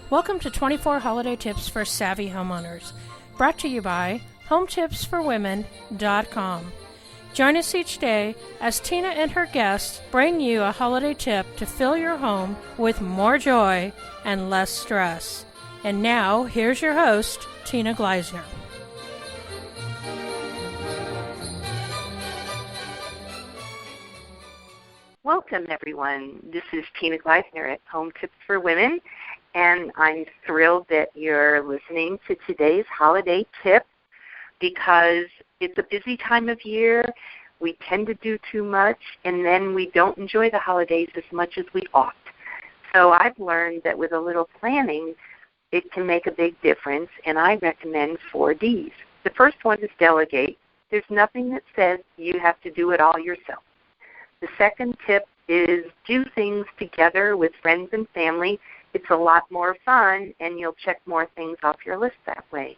Welcome to 24 Holiday Tips for Savvy Homeowners, brought to you by HomeTipsforWomen.com. Join us each day as Tina and her guests bring you a holiday tip to fill your home with more joy and less stress. And now, here's your host, Tina Gleisner. Welcome, everyone. This is Tina Gleisner at Home Tips for Women, and I'm thrilled that you're listening to today's holiday tip because it's a busy time of year. We tend to do too much, and then we don't enjoy the holidays as much as we ought. So I've learned that with a little planning, it can make a big difference, and I recommend 4 Ds. The first one is delegate. There's nothing that says you have to do it all yourself. The second tip is do things together with friends and family. It's a lot more fun, and you'll check more things off your list that way.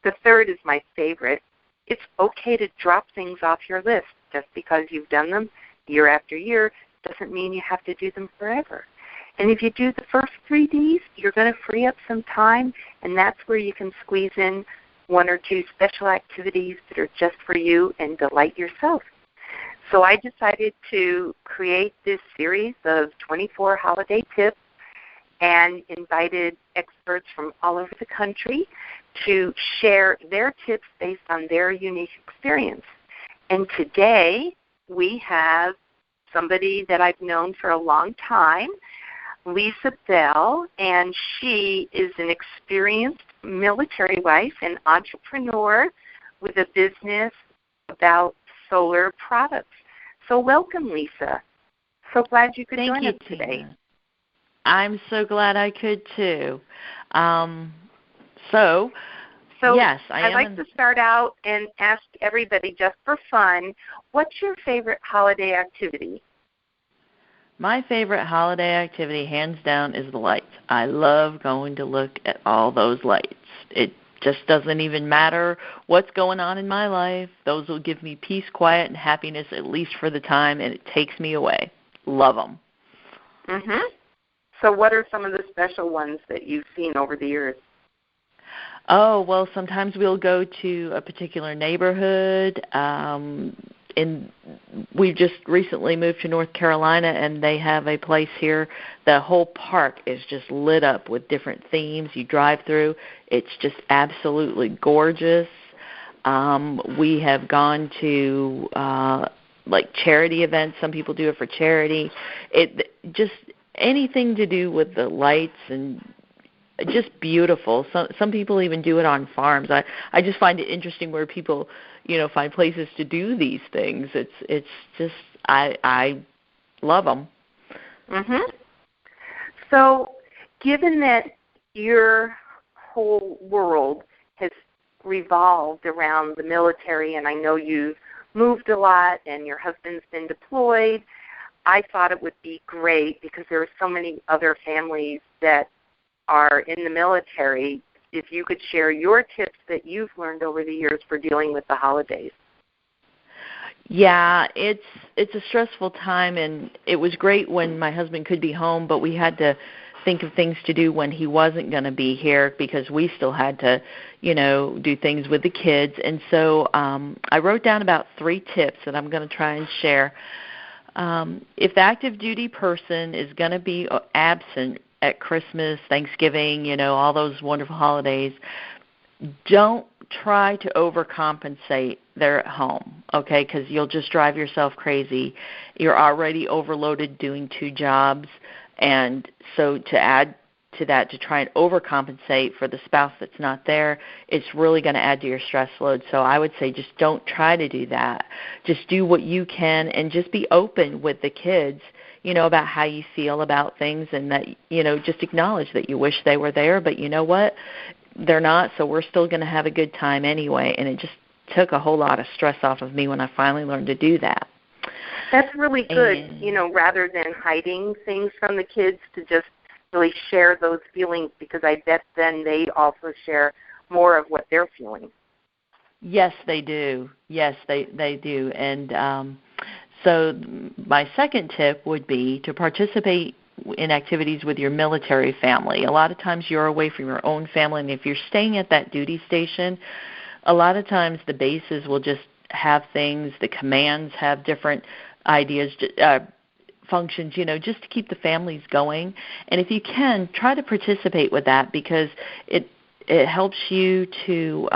The third is my favorite. It's okay to drop things off your list. Just because you've done them year after year doesn't mean you have to do them forever. And if you do the first 3 Ds, you're going to free up some time, and that's where you can squeeze in 1 or 2 special activities that are just for you and delight yourself. So I decided to create this series of 24 holiday tips and invited experts from all over the country to share their tips based on their unique experience. And today we have somebody that I've known for a long time, Lisa Bell, and she is an experienced military wife and entrepreneur with a business about solar products. So welcome, Lisa. So glad you could join us today. I'm so glad I could too. Yes, I'd like to start out and ask everybody, just for fun, what's your favorite holiday activity? My favorite holiday activity, hands down, is the lights. I love going to look at all those lights. It just doesn't even matter what's going on in my life. Those will give me peace, quiet, and happiness, at least for the time, and it takes me away. Love them. Mm-hmm. So what are some of the special ones that you've seen over the years? Oh, well, sometimes we'll go to a particular neighborhood. We've just recently moved to North Carolina, and they have a place here. The whole park is just lit up with different themes. You drive through. It's just absolutely gorgeous. We have gone to like charity events. Some people do it for charity. It just anything to do with the lights and just beautiful. Some people even do it on farms. I just find it interesting where people, find places to do these things. It's just I love them. Mhm. So, given that your whole world has revolved around the military, and I know you've moved a lot, and your husband's been deployed, I thought it would be great because there are so many other families that are in the military, if you could share your tips that you've learned over the years for dealing with the holidays. Yeah, it's a stressful time, and it was great when my husband could be home, but we had to think of things to do when he wasn't going to be here because we still had to, do things with the kids. And so I wrote down about 3 tips that I'm going to try and share. If the active duty person is going to be absent at Christmas, Thanksgiving, all those wonderful holidays, don't try to overcompensate. They're at home, okay, because you'll just drive yourself crazy. You're already overloaded doing 2 jobs, and so to add to that, to try and overcompensate for the spouse that's not there, it's really going to add to your stress load. So I would say just don't try to do that. Just do what you can and just be open with the kids, about how you feel about things, and that, just acknowledge that you wish they were there, but you know what? They're not, so we're still going to have a good time anyway. And it just took a whole lot of stress off of me when I finally learned to do that. That's really good, rather than hiding things from the kids, to just really share those feelings, because I bet then they also share more of what they're feeling. Yes, they do. Yes, they do. And so my second tip would be to participate in activities with your military family. A lot of times you're away from your own family, and if you're staying at that duty station, a lot of times the bases will just have things, the commands have different ideas, functions, just to keep the families going. And if you can, try to participate with that, because it helps you to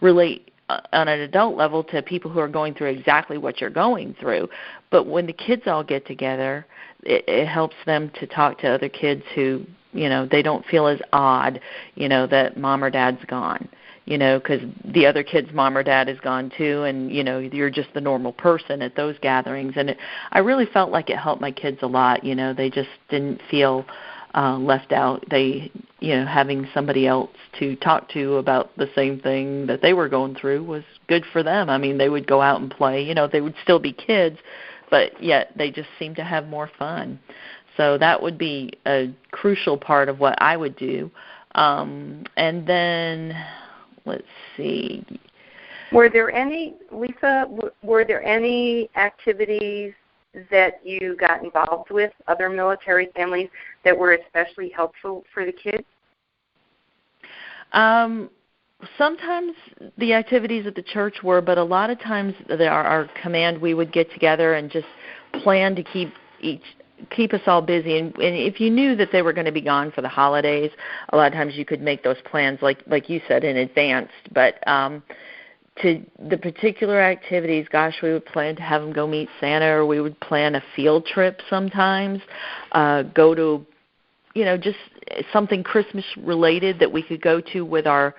relate on an adult level to people who are going through exactly what you're going through. But when the kids all get together, it helps them to talk to other kids who, they don't feel as odd, that mom or dad's gone, because the other kid's mom or dad is gone too, and, you're just the normal person at those gatherings. And I really felt like it helped my kids a lot. They just didn't feel left out. They, having somebody else to talk to about the same thing that they were going through was good for them. I mean, they would go out and play. They would still be kids, but yet they just seemed to have more fun. So that would be a crucial part of what I would do. And then, let's see. Were there any, Lisa, were there any activities that you got involved with, other military families, that were especially helpful for the kids? Sometimes the activities at the church were, but a lot of times our command, we would get together and just plan to keep us all busy. And if you knew that they were going to be gone for the holidays, a lot of times you could make those plans, like you said, in advance. But to the particular activities, gosh, we would plan to have them go meet Santa, or we would plan a field trip sometimes, go to, just something Christmas related that we could go to with our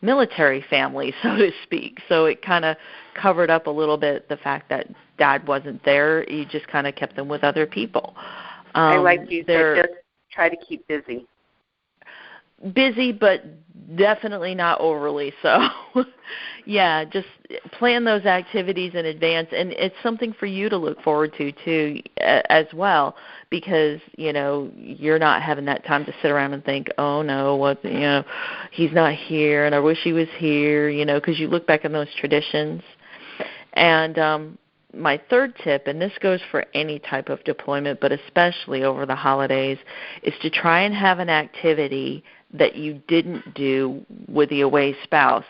military family, so to speak. So it kind of covered up a little bit the fact that Dad wasn't there. You just kind of kept them with other people. I like you said, just try to keep busy. Busy, but definitely not overly so. Yeah, just plan those activities in advance, and it's something for you to look forward to too, as well, because you're not having that time to sit around and think, oh no, he's not here, and I wish he was here, because you look back on those traditions. And my third tip, and this goes for any type of deployment, but especially over the holidays, is to try and have an activity that you didn't do with the away spouse,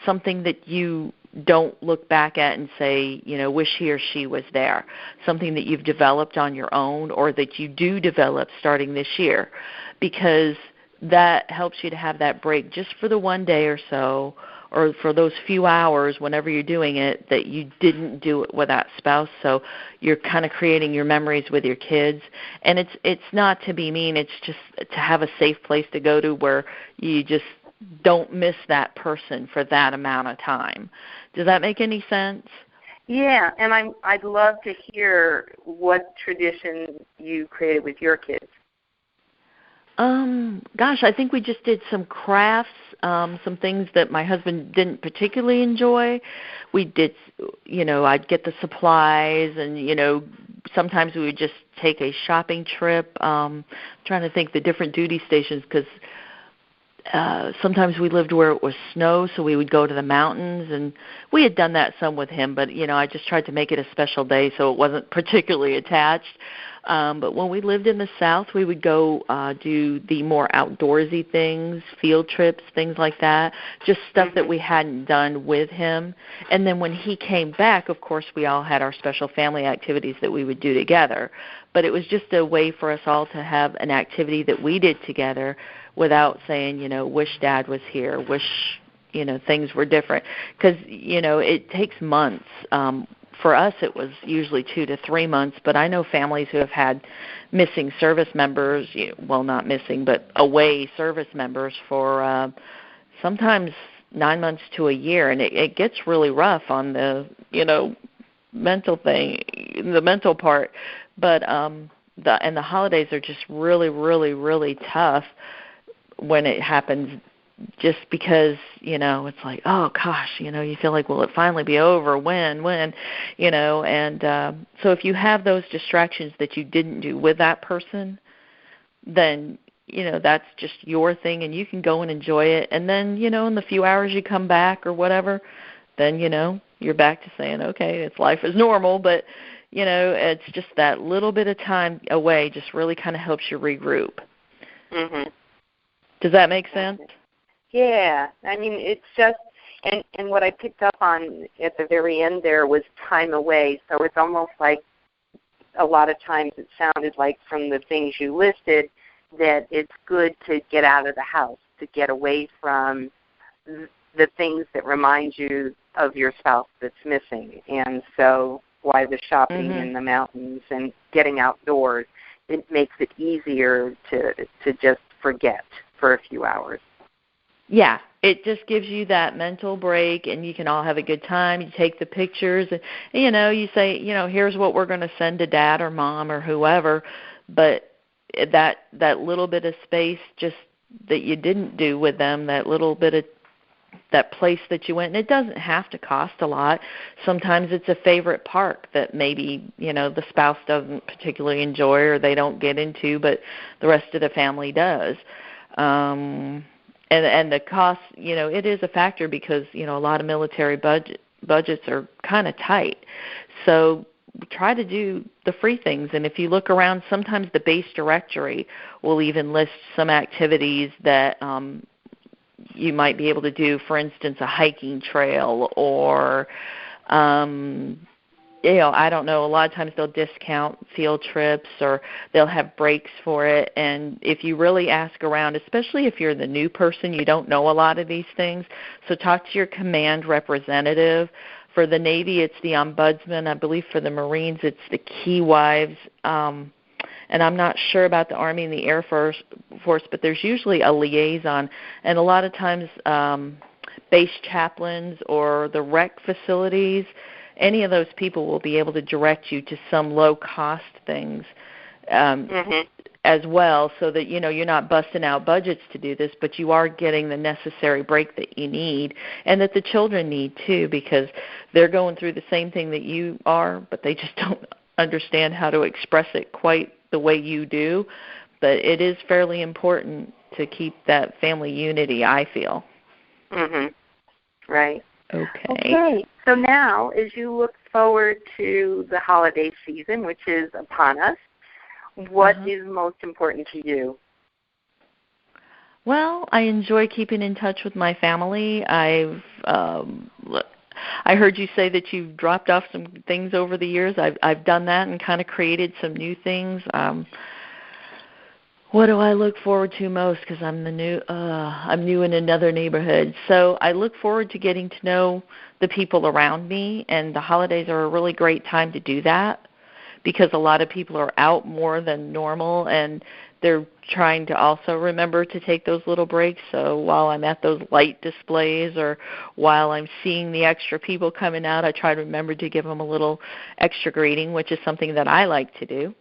something that you don't look back at and say, wish he or she was there, something that you've developed on your own or that you do develop starting this year, because that helps you to have that break just for the one day or so, or for those few hours whenever you're doing it, that you didn't do it with that spouse. So you're kind of creating your memories with your kids. And it's not to be mean. It's just to have a safe place to go to where you just don't miss that person for that amount of time. Does that make any sense? Yeah, and I'd love to hear what tradition you created with your kids. Gosh, I think we just did some crafts, some things that my husband didn't particularly enjoy. We did, I'd get the supplies, and, sometimes we would just take a shopping trip, trying to think the different duty stations, because sometimes we lived where it was snow, so we would go to the mountains, and we had done that some with him, but, I just tried to make it a special day so it wasn't particularly attached. But when we lived in the South, we would go do the more outdoorsy things, field trips, things like that, just stuff that we hadn't done with him. And then when he came back, of course, we all had our special family activities that we would do together. But it was just a way for us all to have an activity that we did together without saying, wish Dad was here, wish, things were different. Because, it takes months. For us, it was usually 2 to 3 months, but I know families who have had missing service members, well, not missing, but away service members for sometimes 9 months to a year, and it gets really rough on the, mental thing, the mental part. But the holidays are just really, really, really tough when it happens, just because, it's like, oh, gosh, you feel like, will it finally be over? When, and so if you have those distractions that you didn't do with that person, then, that's just your thing and you can go and enjoy it. And then, in the few hours you come back or whatever, then, you're back to saying, okay, it's life as normal. But, it's just that little bit of time away just really kind of helps you regroup. Mm-hmm. Does that make sense? Yeah. I mean, it's just, and what I picked up on at the very end there was time away. So it's almost like a lot of times it sounded like from the things you listed that it's good to get out of the house, to get away from the things that remind you of your spouse that's missing. And so why the shopping in the mountains and getting outdoors, it makes it easier to just forget for a few hours. Yeah, it just gives you that mental break, and you can all have a good time. You take the pictures, and you say, here's what we're going to send to Dad or Mom or whoever. But that little bit of space, just that you didn't do with them, that little bit of that place that you went, and it doesn't have to cost a lot. Sometimes it's a favorite park that maybe, the spouse doesn't particularly enjoy or they don't get into, but the rest of the family does. And the cost, it is a factor because, a lot of military budgets are kind of tight. So try to do the free things. And if you look around, sometimes the base directory will even list some activities that you might be able to do, for instance, a hiking trail or, I don't know, a lot of times they'll discount field trips or they'll have breaks for it. And if you really ask around, especially if you're the new person, you don't know a lot of these things, so talk to your command representative. For the Navy, it's the ombudsman. I believe for the Marines, it's the key wives. And I'm not sure about the Army and the Air Force, but there's usually a liaison. And a lot of times base chaplains or the rec facilities, any of those people will be able to direct you to some low-cost things as well, so that, you're not busting out budgets to do this, but you are getting the necessary break that you need and that the children need too, because they're going through the same thing that you are, but they just don't understand how to express it quite the way you do. But it is fairly important to keep that family unity, I feel. Right. Okay. So now, as you look forward to the holiday season, which is upon us, what is most important to you? Well, I enjoy keeping in touch with my family. I heard you say that you've dropped off some things over the years. I've done that and kind of created some new things. What do I look forward to most? Because I'm new in another neighborhood. So I look forward to getting to know the people around me, and the holidays are a really great time to do that because a lot of people are out more than normal, and they're trying to also remember to take those little breaks. So while I'm at those light displays or while I'm seeing the extra people coming out, I try to remember to give them a little extra greeting, which is something that I like to do.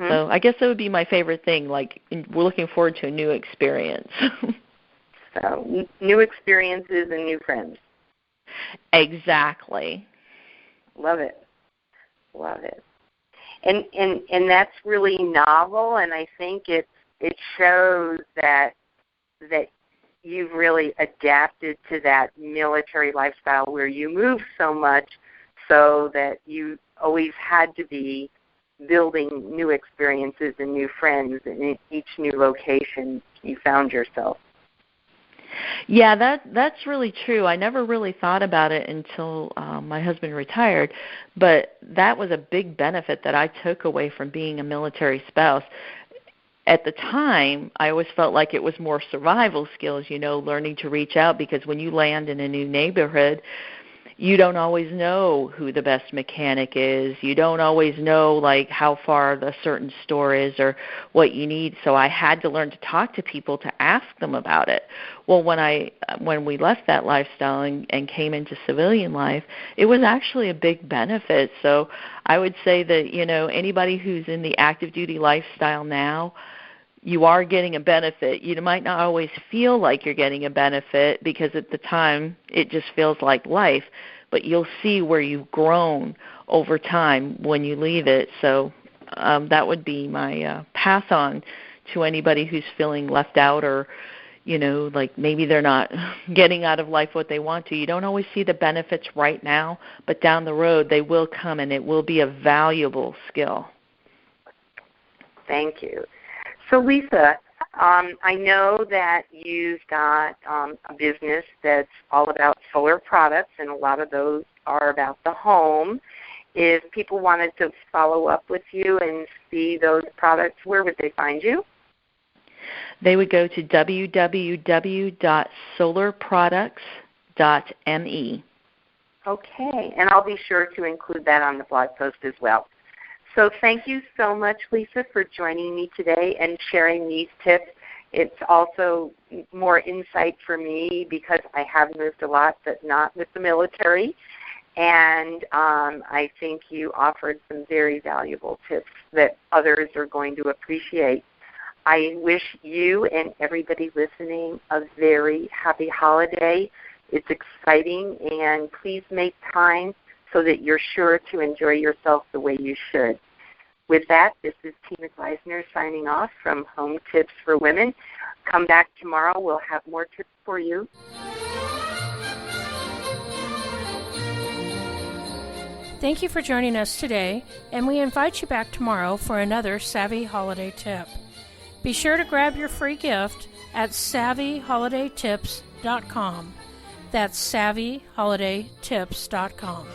So I guess that would be my favorite thing. Like, we're looking forward to a new experience. So new experiences and new friends. Exactly. Love it. And that's really novel, and I think it shows that you've really adapted to that military lifestyle where you move so much, so that you always had to be building new experiences and new friends in each new location you found yourself. Yeah, that's really true. I never really thought about it until my husband retired, but that was a big benefit that I took away from being a military spouse. At the time, I always felt like it was more survival skills, learning to reach out, because when you land in a new neighborhood, you don't always know who the best mechanic is. You don't always know, like, how far the certain store is or what you need. So I had to learn to talk to people to ask them about it. Well, when we left that lifestyle and came into civilian life, it was actually a big benefit. So I would say that, anybody who's in the active duty lifestyle now, you are getting a benefit. You might not always feel like you're getting a benefit because at the time it just feels like life, but you'll see where you've grown over time when you leave it. So that would be my pass on to anybody who's feeling left out or, like maybe they're not getting out of life what they want to. You don't always see the benefits right now, but down the road they will come, and it will be a valuable skill. Thank you. So, Lisa, I know that you've got a business that's all about solar products, and a lot of those are about the home. If people wanted to follow up with you and see those products, where would they find you? They would go to www.solarproducts.me. Okay, and I'll be sure to include that on the blog post as well. So thank you so much, Lisa, for joining me today and sharing these tips. It's also more insight for me because I have moved a lot, but not with the military. And I think you offered some very valuable tips that others are going to appreciate. I wish you and everybody listening a very happy holiday. It's exciting, and please make time so that you're sure to enjoy yourself the way you should. With that, this is Tina Gleisner signing off from Home Tips for Women. Come back tomorrow. We'll have more tips for you. Thank you for joining us today, and we invite you back tomorrow for another Savvy Holiday Tip. Be sure to grab your free gift at SavvyHolidayTips.com. That's SavvyHolidayTips.com.